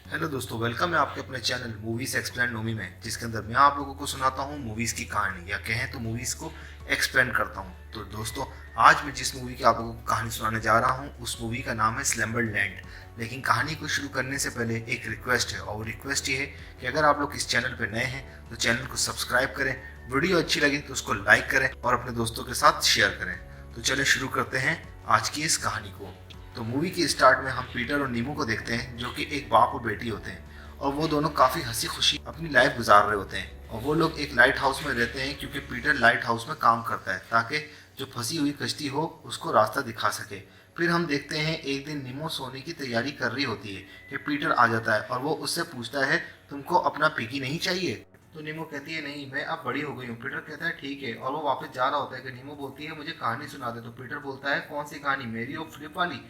Hello दोस्तों, welcome है आपके अपने चैनल मूवीज एक्सप्लेन नोमी में, जिसके अंदर मैं आप लोगों को सुनाता हूँ मूवीज की कहानी, या कहें तो मूवीज को एक्सप्लेन करता हूँ। तो दोस्तों, आज मैं जिस मूवी की आप लोगों को कहानी सुनाने जा रहा हूँ उस मूवी का नाम है स्लम्बरलैंड। लेकिन कहानी को शुरू करने से पहले एक रिक्वेस्ट है, और वो रिक्वेस्ट ये है कि अगर आप लोग इस चैनल पर नए हैं तो चैनल को सब्सक्राइब करें, वीडियो अच्छी लगी तो उसको लाइक करें और अपने दोस्तों के साथ शेयर करें। तो चलिए शुरू करते हैं आज की इस कहानी को। तो मूवी के स्टार्ट में हम पीटर और नीमो को देखते हैं, जो कि एक बाप और बेटी होते हैं, और वो दोनों काफी हंसी खुशी अपनी लाइफ गुजार रहे होते हैं। और वो लोग एक लाइट हाउस में रहते हैं, क्योंकि पीटर लाइट हाउस में काम करता है ताकि जो फंसी हुई कश्ती हो उसको रास्ता दिखा सके। फिर हम देखते हैं एक दिन नीमो सोने की तैयारी कर रही होती है कि पीटर आ जाता है और वो उससे पूछता है, तुमको अपना पिगी नहीं चाहिए? तो नीमो कहती है, नहीं, मैं अब बड़ी हो गई हूँ। पीटर कहता है, ठीक है, और वो वापस जा रहा होता है कि नीमो बोलती है, मुझे कहानी सुना दे। तो पीटर बोलता है, कौन सी कहानी, मेरी और फ्लिप वाली?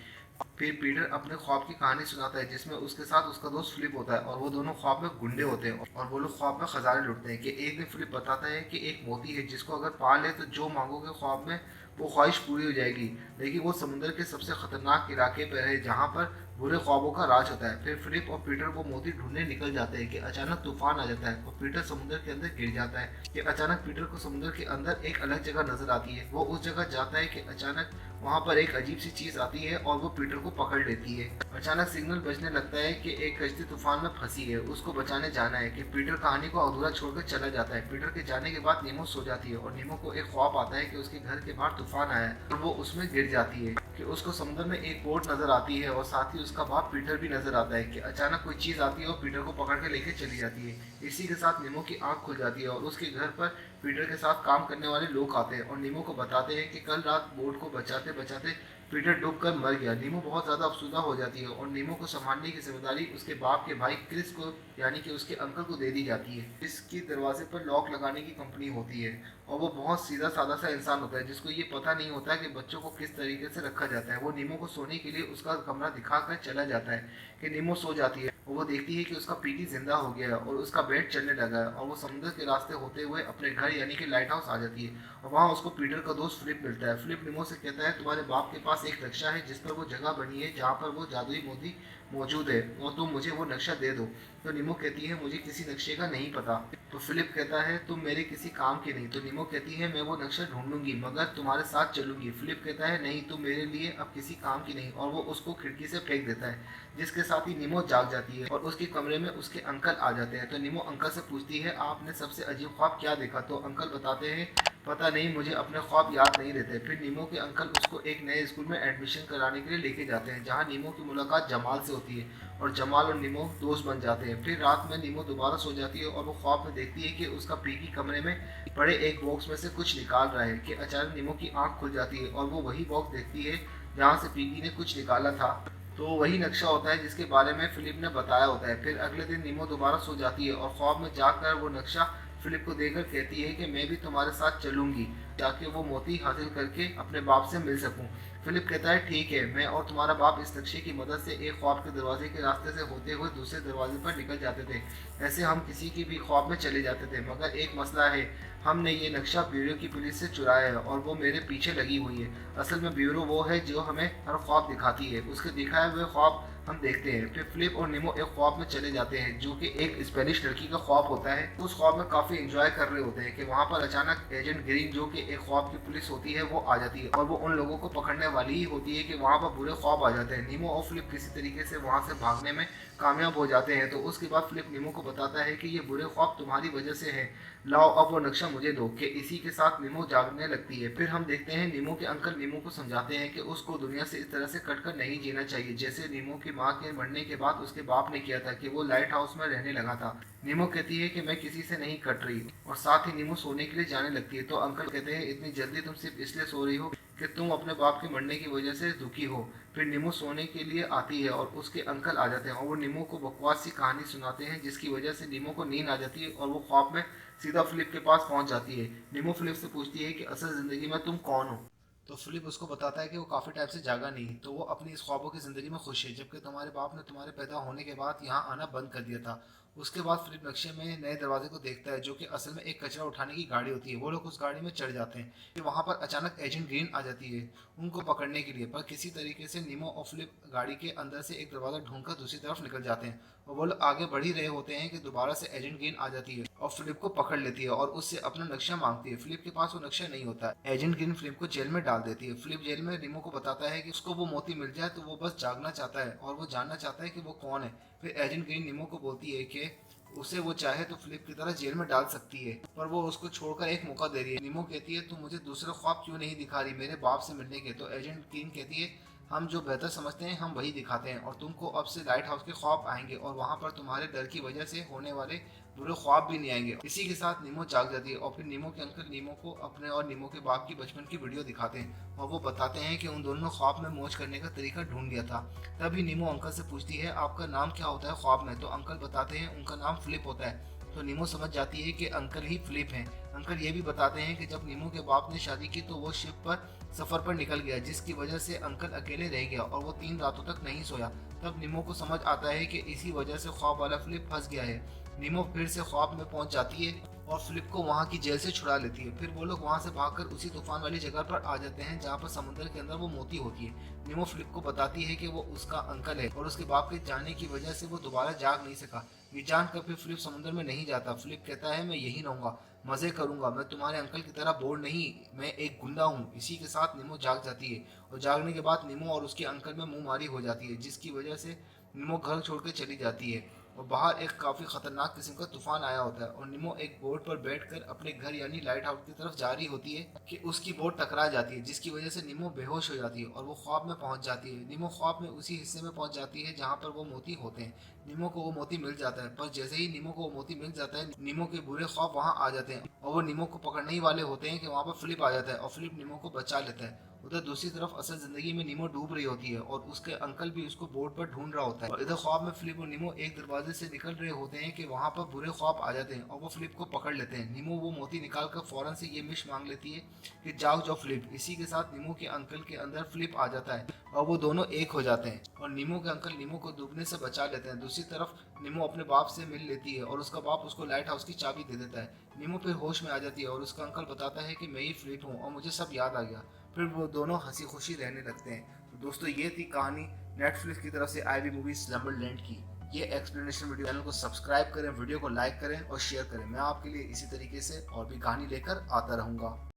फिर पीटर अपने ख्वाब की कहानी सुनाता है, जिसमें उसके साथ उसका दोस्त फिलिप होता है, और वो दोनों ख्वाब में गुंडे होते हैं, और वो लोग ख्वाब में खजाने लुटते हैं। कि एक दिन फिलिप बताता है कि एक मोती है जिसको अगर पा ले तो जो मांगोगे ख्वाब में वो ख्वाहिश पूरी हो जाएगी, लेकिन वो समुद्र के सबसे खतरनाक इलाके पर है जहाँ पर बुरे ख्वाबों का राज होता है। फिर फिलिप और पीटर वो मोती ढूंढने निकल जाते हैं कि अचानक तूफान आ जाता है और पीटर समुद्र के अंदर गिर जाता है। कि अचानक पीटर को समुद्र के अंदर एक अलग जगह नजर आती है। वो उस जगह जाता है कि अचानक वहाँ पर एक अजीब सी चीज आती है और वो पीटर को पकड़ लेती है। अचानक सिग्नल बजने लगता है कि एक कश्ती तूफान में फंसी है, उसको बचाने जाना है। कि पीटर कहानी को अधूरा छोड़कर चला जाता है। पीटर के जाने के बाद नीमो सो जाती है और नीमो को एक ख्वाब आता है कि उसके घर के बाहर तूफान आया है और वो उसमें गिर जाती है। कि उसको समुद्र में एक बोट नजर आती है और साथ ही उसका बाप पीटर भी नजर आता है। कि अचानक कोई चीज आती है और पीटर को पकड़ के लेके चली जाती है। इसी के साथ नीमो की आंख खुल जाती है और उसके घर पर पीटर के साथ काम करने वाले लोग आते हैं और नीमो को बताते हैं कि कल रात बोट को बचाते बचाते पीटर डूबकर मर गया। नीमो बहुत ज्यादा अफसुदा हो जाती है और नीमो को संभालने की जिम्मेदारी उसके बाप के भाई क्रिस को, यानी कि उसके अंकल को दे दी जाती है। इसकी दरवाजे पर लॉक लगाने की कंपनी होती है और वो बहुत सीधा साधा सा इंसान होता है, जिसको ये पता नहीं होता है कि बच्चों को किस तरीके से रखा जाता है। वो नीमो को सोने के लिए उसका कमरा दिखाकर चला जाता है। कि नीमो सो जाती है और वो देखती है कि उसका पीटी जिंदा हो गया है और उसका बेड चलने लगा है, और वो समुद्र के रास्ते होते हुए अपने घर यानी कि लाइट हाउस आ जाती है। और वहाँ उसको पीटर का दोस्त फिलिप मिलता है। फिलिप नीमो से कहता है, तुम्हारे बाप के पास एक नक्शा है जिस पर वो जगह बनी है जहाँ पर वो जादुई मोती मौजूद है, और तुम मुझे वो नक्शा दे दो। तो नीमो कहती है, मुझे किसी नक्शे का नहीं पता। तो फिलिप कहता है, तुम मेरे किसी काम के नहीं। तो नीमो कहती है, मैं वो नक्शा ढूंढूंगी मगर तुम्हारे साथ चलूंगी। फिलिप कहता है, नहीं, तुम मेरे लिए अब किसी काम की नहीं, और वो उसको खिड़की से फेंक देता है। जिसके साथ ही नीमो जाग जाती है और उसके कमरे में उसके अंकल आ जाते हैं। तो नीमो अंकल से पूछती है, आपने सबसे अजीब ख्वाब क्या देखा? तो अंकल बताते हैं, पता नहीं, मुझे अपने ख्वाब याद नहीं रहते। फिर नीमो के अंकल उसको एक नए स्कूल में एडमिशन कराने के लिए लेके जाते हैं, जहाँ नीमो की मुलाकात जमाल से होती है और जमाल और नीमो दोस्त बन जाते हैं। फिर रात में नीमो दोबारा सो जाती है और वो ख्वाब में देखती है कि उसका पीकी कमरे में पड़े एक बॉक्स में से कुछ निकाल रहा है। कि अचानक नीमो की आंख खुल जाती है और वो वही बॉक्स देखती है जहाँ से पीकी ने कुछ निकाला था। तो वही नक्शा होता है जिसके बारे में फिलिप ने बताया होता है। फिर अगले दिन नीमो दोबारा सो जाती है और ख्वाब में जाकर वो नक्शा फिलिप को देकर कहती है कि मैं भी तुम्हारे साथ चलूंगी, ताकि वो मोती हासिल करके अपने बाप से मिल सकूं। फिलिप कहता है, ठीक है, मैं और तुम्हारा बाप इस नक्शे की मदद से एक ख्वाब के दरवाजे के रास्ते से होते हुए दूसरे दरवाजे पर निकल जाते थे। ऐसे हम किसी की भी ख्वाब में चले जाते थे, मगर एक मसला है, हमने ये नक्शा ब्यूरो की पुलिस से चुराया है और वो मेरे पीछे लगी हुई है। असल में ब्यूरो वो है जो हमें हर ख्वाब दिखाती है, उसके दिखाए हुए ख्वाब हम देखते हैं। फिर फिलिप और नीमो एक ख्वाब में चले जाते हैं जो कि एक स्पेनिश लड़की का ख्वाब होता है। उस ख्वाब में काफी एंजॉय कर रहे होते हैं कि वहाँ पर अचानक एजेंट ग्रीन, जो कि एक ख्वाब की पुलिस होती है, वो आ जाती है और वो उन लोगों को पकड़ने वाली ही होती है कि वहाँ पर बुरे ख्वाब आ जाते हैं। नीमो और फिलिप किसी तरीके से वहाँ से भागने में कामयाब हो जाते हैं। तो उसके बाद फिलिप नीमो को बताता है कि ये बुरे ख्वाब तुम्हारी वजह से है, लाओ अब वो नक्शा मुझे दो। कि इसी के साथ नीमो जागने लगती है। फिर हम देखते हैं नीमो के अंकल नीमो को समझाते हैं कि उसको दुनिया से इस तरह से कटकर नहीं जीना चाहिए, जैसे नीमो की माँ के मरने के बाद उसके बाप ने किया था, कि वो लाइट हाउस में रहने लगा था। नीमो कहती है कि मैं किसी से नहीं कट रही, और साथ ही नीमो सोने के लिए जाने लगती है। तो अंकल कहते हैं, इतनी जल्दी तुम सिर्फ इसलिए सो रही हो कि तुम अपने बाप के मरने की वजह से दुखी हो। फिर नीमो सोने के लिए आती है और उसके अंकल आ जाते हैं और वो नीमो को बकवास सी कहानी सुनाते हैं, जिसकी वजह से नीमो को नींद आ जाती है और वो ख्वाब में सीधा फिलिप के पास पहुंच जाती है। नीमो फिलिप से पूछती है कि असल जिंदगी में तुम कौन हो? तो फिलिप उसको बताता है कि वो काफी टाइम से जागा नहीं, तो वो अपनी इस ख्वाबों की जिंदगी में खुश है, जबकि तुम्हारे बाप ने तुम्हारे पैदा होने के बाद यहाँ आना बंद कर दिया था उसके बाद फिलिप नक्शे में नए दरवाजे को देखता है जो कि असल में एक कचरा उठाने की गाड़ी होती है। वो लोग उस गाड़ी में चढ़ जाते हैं। फिर वहाँ पर अचानक एजेंट ग्रीन आ जाती है उनको पकड़ने के लिए, पर किसी तरीके से नीमो और फिलिप गाड़ी के अंदर से एक दरवाजा ढूंढकर दूसरी तरफ निकल जाते हैं। और वो लोग आगे बढ़ ही रहे होते हैं कि दोबारा से एजेंट ग्रीन आ जाती है और फिलिप को पकड़ लेती है और उससे अपना नक्शा मांगती है। फिलिप के पास वो नक्शा नहीं होता। एजेंट ग्रीन फिलिप को जेल में डाल देती है। फिलिप जेल में नीमो को बताता है कि उसको वो मोती मिल जाए तो वो बस जागना चाहता है और वो जानना चाहता है कि वो कौन है। फिर एजेंट ग्रीन नीमो को बोलती है कि उसे वो चाहे तो फिलिप की तरह जेल में डाल सकती है, पर वो उसको छोड़कर एक मौका दे रही है। नीमो कहती है तू मुझे दूसरे ख्वाब क्यों नहीं दिखा रही मेरे बाप से मिलने के। तो एजेंट ग्रीन कहती है हम जो बेहतर समझते हैं हम वही दिखाते हैं, और तुमको अब से लाइट हाउस के ख्वाब आएंगे और वहाँ पर तुम्हारे डर की वजह से होने वाले बुरे ख्वाब भी नहीं आएंगे। इसी के साथ नीमो जाग जाती है और फिर नीमो के अंकल नीमो को अपने और नीमो के बाप की बचपन की वीडियो दिखाते हैं और वो बताते हैं कि उन दोनों ख्वाब में मौज करने का तरीका ढूंढ लिया था। तभी नीमो अंकल से पूछती है आपका नाम क्या होता है ख्वाब में। तो अंकल बताते हैं उनका नाम फिलिप होता है। तो नीमो समझ जाती है कि अंकल ही फिलिप हैं। अंकल ये भी बताते हैं कि जब नीमो के बाप ने शादी की तो वो शिप पर सफर पर निकल गया जिसकी वजह से अंकल अकेले रह गया और वो 3 रातों तक नहीं सोया। तब नीमो को समझ आता है कि इसी वजह से ख्वाब वाला फिलिप फंस गया है। नीमो फिर से ख्वाब में पहुंच जाती है और फिलिप को वहां की जेल से छुड़ा लेती है। फिर वो लोग वहां से भागकर उसी तूफान वाली जगह पर आ जाते हैं जहां पर समुद्र के अंदर वो मोती होती है। नीमो फिलिप को बताती है कि वो उसका अंकल है और उसके बाप के जाने की वजह से वो दोबारा जाग नहीं सका। ये जानकर फिर फिलिप समुद्र में नहीं जाता। फिलिप कहता है मैं यही रहूंगा, मजे करूंगा, मैं तुम्हारे अंकल की तरह बोर नहीं, मैं एक गुंडा हूँ। इसी के साथ नीमो जाग जाती है और जागने के बाद नीमो और उसके अंकल में मुंहमारी हो जाती है जिसकी वजह से नीमो घर छोड़कर चली जाती है और बाहर एक काफी खतरनाक किस्म का तूफान आया होता है और नीमो एक बोट पर बैठकर अपने घर यानी लाइट हाउस की तरफ जा रही होती है कि उसकी बोट टकरा जाती है जिसकी वजह से नीमो बेहोश हो जाती है और वो ख्वाब में पहुंच जाती है। नीमो ख्वाब में उसी हिस्से में पहुंच जाती है जहां पर वो मोती होते हैं। नीमो को वो मोती मिल जाता है, पर जैसे ही नीमो को वो मोती मिल जाता है नीमो के बुरे ख्वाब वहां आ जाते हैं और वो नीमो को पकड़ने ही वाले होते हैं कि वहां पर फिलिप आ जाता है और फिलिप नीमो को बचा लेता है। उधर दूसरी तरफ असल जिंदगी में नीमो डूब रही होती है और उसके अंकल भी उसको बोट पर ढूंढ रहा होता है और इधर ख्वाब में फिलिप और नीमो एक दरवाजे से निकल रहे होते हैं कि वहां पर बुरे ख्वाब आ जाते हैं और वो फिलिप को पकड़ लेते हैं। नीमो वो मोती निकाल कर फौरन से ये विश मांग लेती है कि जाओ जाओ फिलिप। इसी के साथ नीमो के अंकल के अंदर फिलिप आ जाता है और वो दोनों एक हो जाते हैं और नीमो के अंकल नीमो को डूबने से बचा लेते हैं। दूसरी तरफ नीमो अपने बाप से मिल लेती है और उसका बाप उसको लाइट हाउस की चाबी दे देता है। नीमो फिर होश में आ जाती है और उसका अंकल बताता है कि मैं ही फिलिप हूँ और मुझे सब याद आ गया। फिर वो दोनों हंसी खुशी रहने लगते हैं। तो दोस्तों ये थी कहानी नेटफ्लिक्स की तरफ से आई हुई मूवी स्लम्बरलैंड की। ये एक्सप्लेनेशन वीडियो, चैनल को सब्सक्राइब करें, वीडियो को लाइक करें और शेयर करें। मैं आपके लिए इसी तरीके से और भी कहानी लेकर आता रहूँगा।